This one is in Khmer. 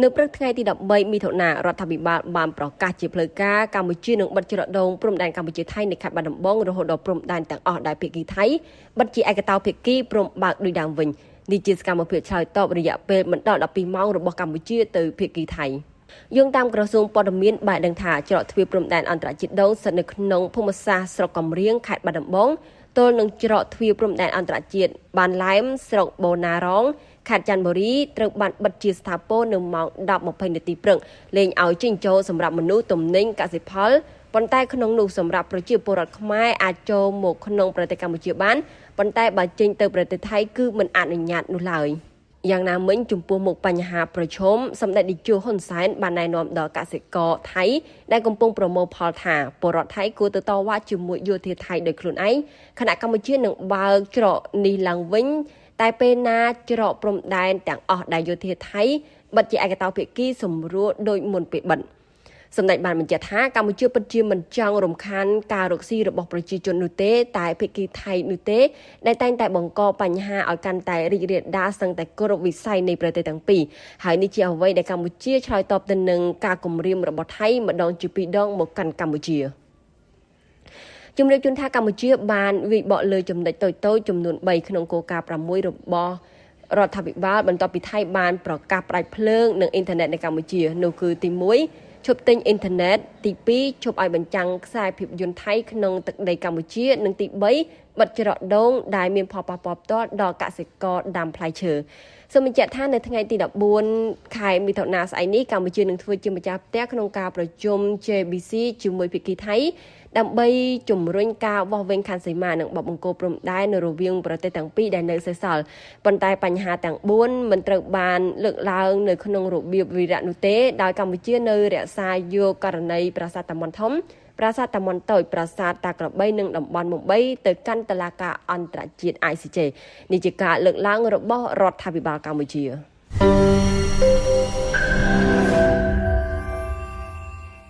នៅព្រឹកថ្ងៃទី13មិថុនារដ្ឋាភិបាលបានប្រកាសជាផ្លូវការកម្ពុជានឹងបិទច្រកដូងព្រំដែនកម្ពុជាថៃនៅខេត្តបាត់ដំបងរហូតដល់ព្រំដែនទាំងអស់ដែលភាគីថៃបិទជាឯកតោភាគីព្រមបើកដោយដើមវិញនេះជាសកម្មភាពឆ្លើយតបរយៈពេលមិនដល់12ម៉ោងរបស់កម្ពុជាទៅភាគីថៃយោងតាមក្រសួងព័ត៌មានបានដឹងថាច្រកទ្វារព្រំដែនអន្តរជាតិដូងស្ថិតនៅក្នុងភូមិសាស្ត្រស្រុកកំរៀងខេត្តបាត់ដំបងទល់នឹងច្រកទ្វារព្រំដែនអន្តរជាតិបានឡែមស្រុកបូណារងខេត្តចន្ទបុរីត្រូវបានបិទជាស្ថាពរនៅម៉ោង 10:20 នាទីព្រឹកលែងឲ្យចេញចូលសម្រាប់មនុស្សទំនិញកសិផលប៉ុន្តែក្នុងនោះសម្រាប់ប្រជាពលរដ្ឋខ្មែរអាចចូលមកក្នុងប្រទេសកម្ពុជាបានប៉ុន្តែបើចេញទៅប្រទេសថៃគឺមិនអនុញ្ញាតនោះឡើយយ៉ាងណាមិញចំពោះមុខបញ្ហាប្រឈមសម្ដេចនាយកហ៊ុនសែនបានណែនាំដល់កសិករថៃដែលកំពុងប្រមូលផលថាពលរដ្ឋថៃគួរទៅតវ៉ាជាមួយយោធាថៃដោយខ្លួនឯងខណៈកម្ពុជានឹងបើកច្រកនេះឡើងវិញតែពេលណាច្រកព្រំដែនទាំងអស់ដែលយោធាថៃបិទជាឯកតោភាគីសម្រួលដោយមុនពេលបិទសម្ដេចបានបញ្ជាក់ថាកម្ពុជាពិតជាមិនចង់រំខានការរកស៊ីរបស់ប្រជាជននោះទេតែភាគីថៃនោះទេដែលតែងតែបង្កបញ្ហាឲ្យកាន់តែរីករាលដាលសឹងតែគ្រប់វិស័យនៃប្រទេសទាំងពីរហើយនេះជាអ្វីដែលកម្ពុជាឆ្លើយតបទៅនឹងការគំរាមរបស់ថៃម្ដងជាពីរដងមកកាន់កម្ពុជាជំរាបជូនថាកម្ពុជាបានវិបកលើចំណុចតូចៗចំនួន3ក្នុងគោលការណ៍6របស់រដ្ឋាភិបាលបន្ទាប់ពីថៃបានប្រកាសផ្ដាច់ភ្លើងនិងអ៊ីនធឺណិតនៅកម្ពុជានោះគឺទី1ឈប់ទិញអ៊ីនធឺណិតទី2ឈប់ឲ្យបញ្ចាំងខ្សែភាពយន្តថៃក្នុងទឹកដីកម្ពុជានិងទី3បិទច្រកដូងដែលមានផលប៉ះពាល់ផ្ទាល់ដល់កសិករដាំផ្លែឈើសូមបញ្ជាក់ថានៅថ្ងៃទី14ខែមិថុនាស្អែកនេះកម្ពុជានឹងធ្វើជាម្ចាស់ផ្ទះក្នុងការប្រជុំ JBC ជាមួយភាគីថៃដើម្បីជំរុញការវាស់វែងខណ្ឌសីមានិងបបង្គោលព្រំដែននៅរវាងប្រទេសទាំងពីរដែលនៅសេសសល់ប៉ុន្តែបញ្ហាទាំង4មិនត្រូវបានលើកឡើងនៅក្នុងរបៀបវិរៈនោះទេដោយកម្ពុជានៅរក្សាយកករណីប្រាសាទតាម៉ុនធំប្រាសាទតាម៉ុនតូចប្រាសាទតាក្របីនិងតំបន់មុំបីទៅកាន់តុលាការអន្តរជាតិ ICJ នេះជាការលើកឡើងរបស់រដ្ឋាភិបាលកម្ពុជា